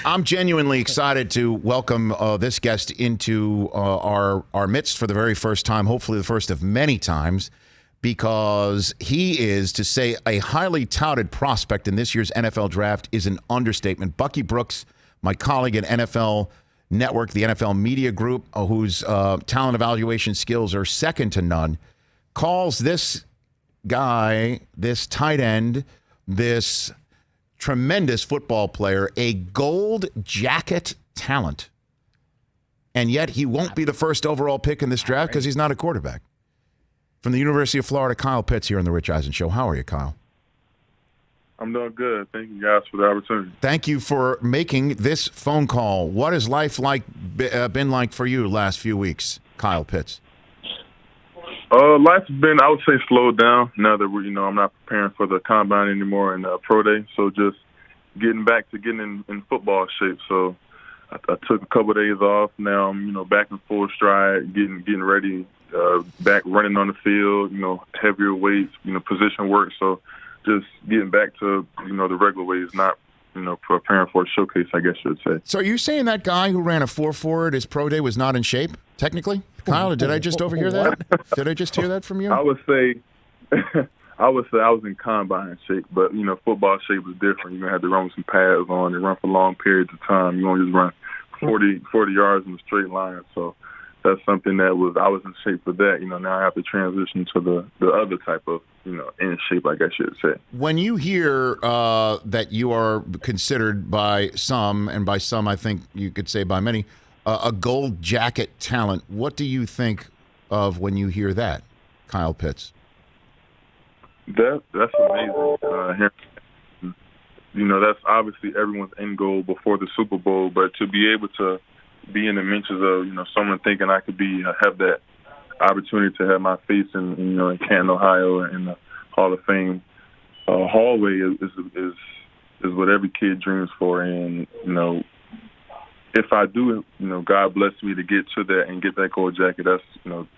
I'm genuinely excited to welcome this guest into our midst for the very first time, hopefully the first of many times, because he is, to say a highly touted prospect in this year's NFL draft is an understatement. Bucky Brooks, my colleague at NFL Network, the NFL Media Group, whose talent evaluation skills are second to none, calls this guy, this tight end, this tremendous football player, a gold jacket talent. And yet he won't be the first overall pick in this draft because he's not a quarterback. From the University of Florida, Kyle Pitts here on the Rich Eisen Show. How are you, Kyle? I'm doing good. Thank you guys for the opportunity. Thank you for making this phone call. What has life been like for you last few weeks, Kyle Pitts? Life's been, I would say, slowed down now that I'm not preparing for the combine anymore and pro day. So just getting back to getting in football shape. So I took a couple of days off. Now I'm, back in full stride, getting ready, back running on the field, heavier weights, position work. So just getting back to, the regular ways, not, preparing for a showcase, I guess you would say. So are you saying that guy who ran a 4.4 at his pro day was not in shape, technically? Kyle, did I just overhear that? Did I just hear that from you? I would say I was in combine shape, but, football shape is different. You're going to have to run with some pads on and run for long periods of time. You won't just run 40 yards in a straight line. So that's something that I was in shape for that. Now I have to transition to the other type of, in shape, I guess you would say. When you hear that you are considered by some, and by some I think you could say by many, a gold jacket talent, what do you think of when you hear that, Kyle Pitts? That's amazing. That's obviously everyone's end goal before the Super Bowl, but to be able to be in the mentions of, someone thinking I could have that opportunity to have my face in Canton, Ohio, in the Hall of Fame hallway is what every kid dreams for. And, if I do, God bless me to get to that and get that gold jacket, that's,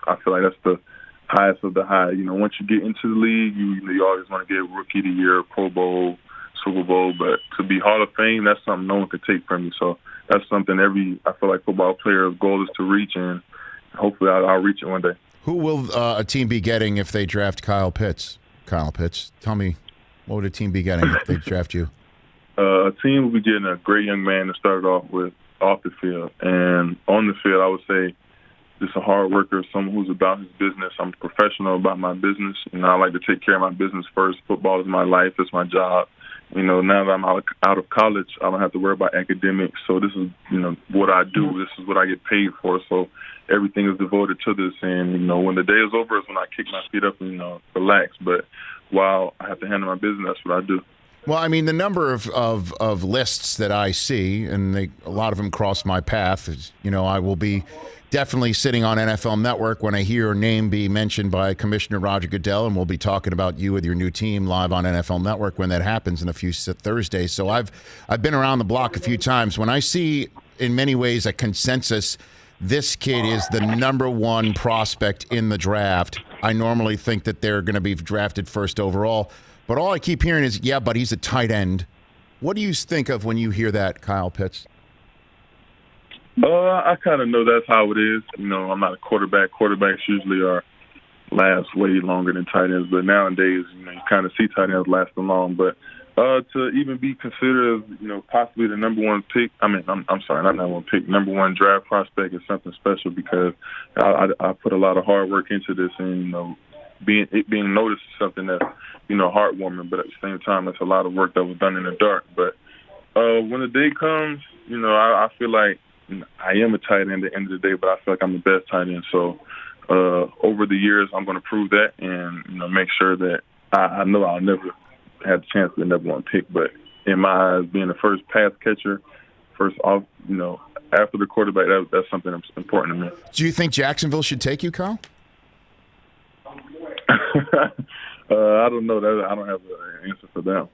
I feel like that's the highest of the high. Once you get into the league, you always want to get Rookie of the Year, Pro Bowl, Super Bowl, but to be Hall of Fame, that's something no one can take from you. So that's something I feel like football player's goal is to reach, and hopefully I'll reach it one day. Who will a team be getting if they draft Kyle Pitts? Kyle Pitts, tell me, what would a team be getting if they draft you? A team will be getting a great young man to start off with off the field. And on the field, I would say just a hard worker, someone who's about his business. I'm professional about my business. I like to take care of my business first. Football is my life. It's my job. Now that I'm out of college, I don't have to worry about academics. So this is, what I do. This is what I get paid for. So everything is devoted to this. And, when the day is over is when I kick my feet up and, relax. But while I have to handle my business, that's what I do. Well, I mean, the number of lists that I see, and a lot of them cross my path, is, I will be definitely sitting on NFL Network when I hear your name be mentioned by Commissioner Roger Goodell, and we'll be talking about you with your new team live on NFL Network when that happens in a few Thursdays. So I've been around the block a few times. When I see, in many ways, a consensus, this kid is the number one prospect in the draft, I normally think that they're going to be drafted first overall. But all I keep hearing is, yeah, but he's a tight end. What do you think of when you hear that, Kyle Pitts? I kind of know that's how it is. I'm not a quarterback. Quarterbacks usually last way longer than tight ends. But nowadays, you kind of see tight ends lasting long. But to even be considered as, possibly the number one pick, I'm sorry, not number one pick, number one draft prospect is something special because I put a lot of hard work into this. And, being noticed is something that's, heartwarming. But at the same time, that's a lot of work that was done in the dark. But when the day comes, I feel like I am a tight end at the end of the day, but I feel like I'm the best tight end. So over the years, I'm going to prove that and make sure that I know I'll never have the chance to be the number one pick. But in my eyes, being the first pass catcher, first off, after the quarterback, that's something that's important to me. Do you think Jacksonville should take you, Kyle? I don't know. I don't have an answer for that.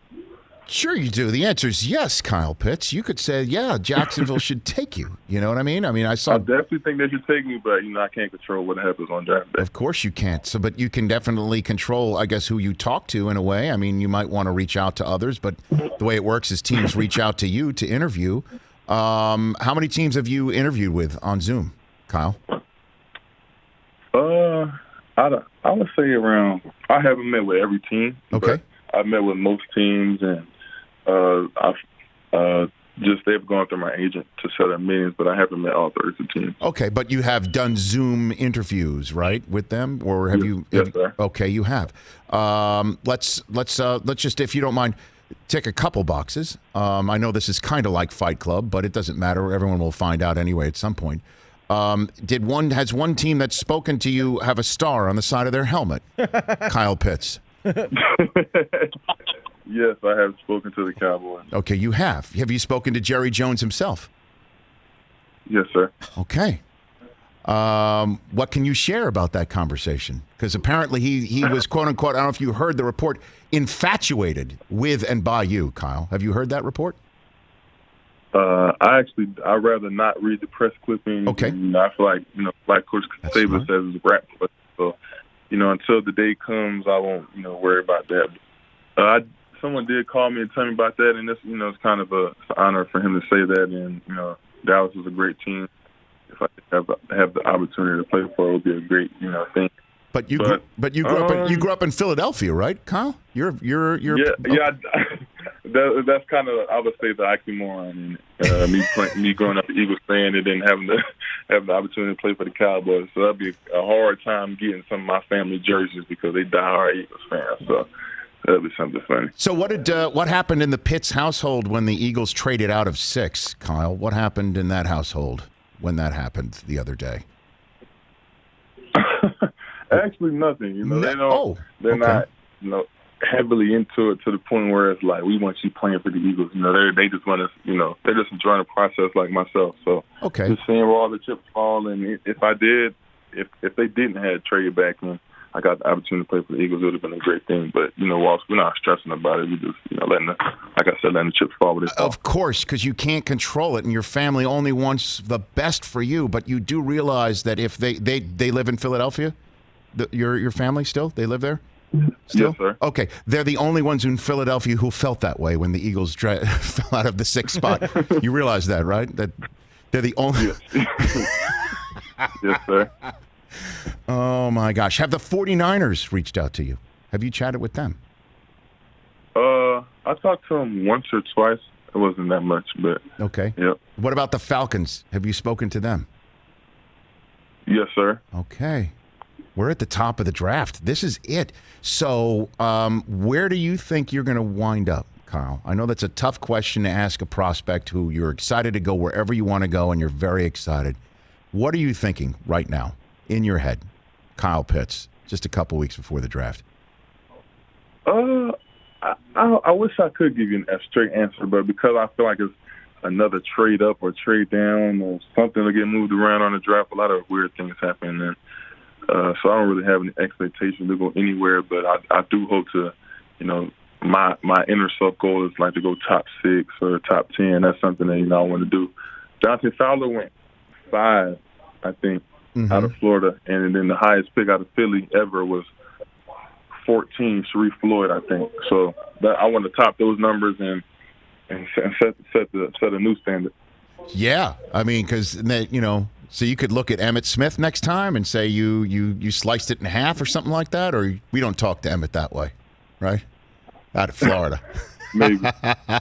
Sure you do. The answer is yes, Kyle Pitts. You could say, yeah, Jacksonville should take you. You know what I mean? I definitely think they should take me, but, I can't control what happens on draft day. Of course you can't. But you can definitely control, I guess, who you talk to in a way. I mean, you might want to reach out to others, but the way it works is teams reach out to you to interview. How many teams have you interviewed with on Zoom, Kyle? I would say around. I haven't met with every team. Okay. But I've met with most teams, and they've gone through my agent to set up meetings, but I haven't met all 32 teams. Okay, but you have done Zoom interviews, right, with them, or have you? Yes, sir. Okay, you have. Let's just, if you don't mind, tick a couple boxes. I know this is kind of like Fight Club, but it doesn't matter. Everyone will find out anyway at some point. Has one team that's spoken to you have a star on the side of their helmet? Kyle Pitts. Yes, I have spoken to the Cowboys. Okay, you have. Have you spoken to Jerry Jones himself? Yes, sir. Okay. What can you share about that conversation? Because apparently he was, quote unquote, I don't know if you heard the report, infatuated with and by you, Kyle. Have you heard that report? I'd rather not read the press clipping. Okay. And I feel like Coach Saban says, it's rap. So, until the day comes, I won't, worry about that. Someone did call me and tell me about that, and it's, it's kind of an honor for him to say that. And, Dallas is a great team. If I could have the opportunity to play for it, would be a great, thing. But you grew up in Philadelphia, right, Kyle? You're That's kind of, I would say, the oxymoron. Me growing up an Eagles fan and then having the opportunity to play for the Cowboys. So that'd be a hard time getting some of my family jerseys because they diehard Eagles fans. So that'd be something funny. So what happened in the Pitts household when the Eagles traded out of 6, Kyle? What happened in that household when that happened the other day? Actually, nothing. They're not, heavily into it to the point where it's like, we want you playing for the Eagles. They just want to, they're just enjoying the process like myself. So just seeing where all the chips fall, and if they didn't have traded back and I got the opportunity to play for the Eagles, it would have been a great thing. But whilst we're not stressing about it, we just letting the chips fall with it. Of course, because you can't control it, and your family only wants the best for you. But you do realize that if they live in Philadelphia, your family still, they live there. Still? Yes, sir. Okay, they're the only ones in Philadelphia who felt that way when the Eagles fell out of the 6th spot. You realize that, right? That they're the only. Yes, yes, sir. Oh my gosh! Have the 49ers reached out to you? Have you chatted with them? I talked to them once or twice. It wasn't that much, but okay. Yep. What about the Falcons? Have you spoken to them? Yes, sir. Okay. We're at the top of the draft. This is it. So where do you think you're going to wind up, Kyle? I know that's a tough question to ask a prospect who you're excited to go wherever you want to go, and you're very excited. What are you thinking right now in your head, Kyle Pitts, just a couple weeks before the draft? I wish I could give you a straight answer, but because I feel like it's another trade up or trade down or something to get moved around on the draft, a lot of weird things happen. And so I don't really have any expectation to go anywhere, but I do hope to, my inner self goal is like to go top 6 or top 10. That's something that, I want to do. Jonathan Fowler went 5, I think, out of Florida, and then the highest pick out of Philly ever was 14, Sharif Floyd, I think. So I want to top those numbers and set a new standard. Yeah, I mean, because so you could look at Emmitt Smith next time and say you sliced it in half or something like that, or we don't talk to Emmitt that way, right? Out of Florida. Maybe.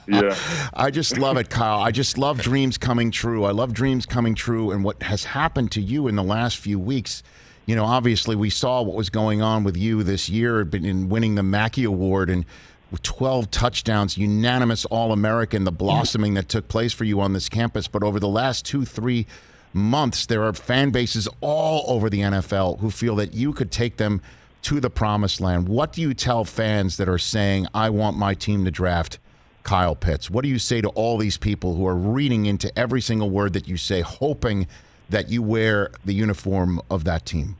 Yeah. I just love it, Kyle. I just love dreams coming true. I love dreams coming true, and what has happened to you in the last few weeks. Obviously we saw what was going on with you this year in winning the Mackey Award and with 12 touchdowns, unanimous All-American, the blossoming that took place for you on this campus. But over the last 2-3 months, there are fan bases all over the NFL who feel that you could take them to the promised land. What do you tell fans that are saying, I want my team to draft Kyle Pitts? What do you say to all these people who are reading into every single word that you say, hoping that you wear the uniform of that team?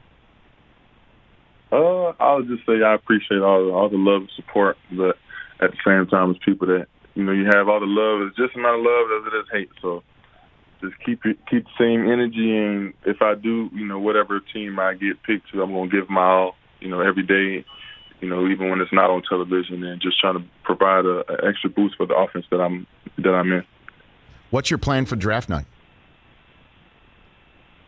I'll just say I appreciate all the love and support, but at the same time, it's people that, you have all the love. It's just as amount of love as it is hate. So just keep the same energy, and if I do, whatever team I get picked to, I'm going to give my all, every day, even when it's not on television, and just trying to provide an extra boost for the offense that I'm in. What's your plan for draft night?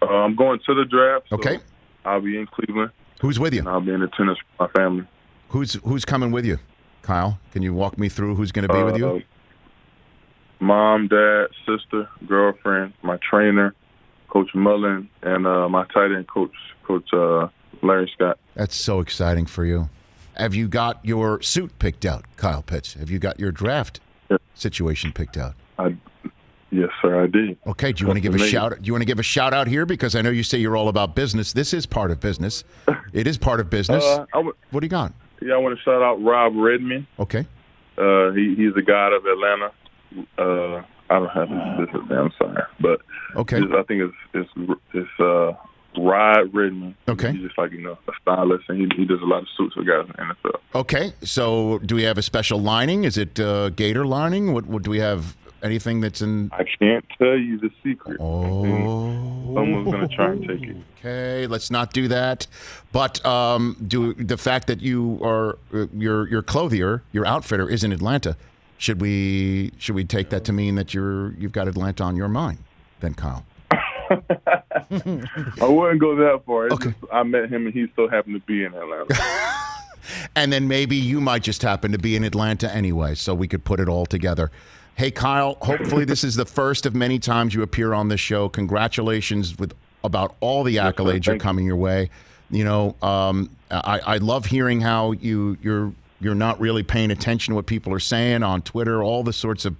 I'm going to the draft. So Okay. I'll be in Cleveland. Who's with you? And I'll be in attendance with my family. Who's coming with you, Kyle? Can you walk me through who's going to be with you? Mom, dad, sister, girlfriend, my trainer, Coach Mullen, and my tight end coach, Coach Larry Scott. That's so exciting for you. Have you got your suit picked out, Kyle Pitts? Have you got your draft situation picked out? Yes, sir, I did. Okay. Do you want to give a shout? Do you want to give a shout out here, because I know you say you're all about business. This is part of business. It is part of business. What do you got? Yeah, I want to shout out Rob Redman. Okay. He's a guy out of Atlanta. I don't have his business name. I'm sorry, but okay. I think it's Rod Redman. Okay. He's just like a stylist, and he does a lot of suits for guys in the NFL. Okay. So, do we have a special lining? Is it Gator lining? What do we have? Anything that's in? I can't tell you the secret. Oh. Someone's gonna try and take it. Okay, let's not do that. But do the fact that you are your clothier, your outfitter, is in Atlanta. Should we take that to mean that you've got Atlanta on your mind, then, Kyle? I wouldn't go that far. Okay. I met him, and he so happened to be in Atlanta. And then maybe you might just happen to be in Atlanta anyway, so we could put it all together. Hey, Kyle, hopefully this is the first of many times you appear on this show. Congratulations about all the accolades you're coming your way. I love hearing how you're not really paying attention to what people are saying on Twitter, all the sorts of,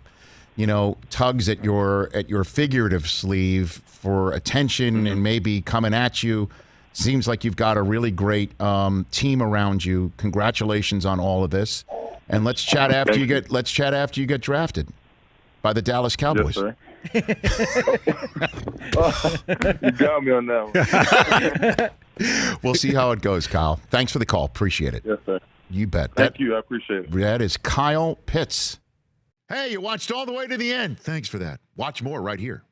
tugs at your figurative sleeve for attention and maybe coming at you. Seems like you've got a really great team around you. Congratulations on all of this. And let's chat after you get drafted by the Dallas Cowboys. Yes, sir. You got me on that one. We'll see how it goes, Kyle. Thanks for the call. Appreciate it. Yes, sir. You bet. Thank you. I appreciate it. That is Kyle Pitts. Hey, you watched all the way to the end. Thanks for that. Watch more right here.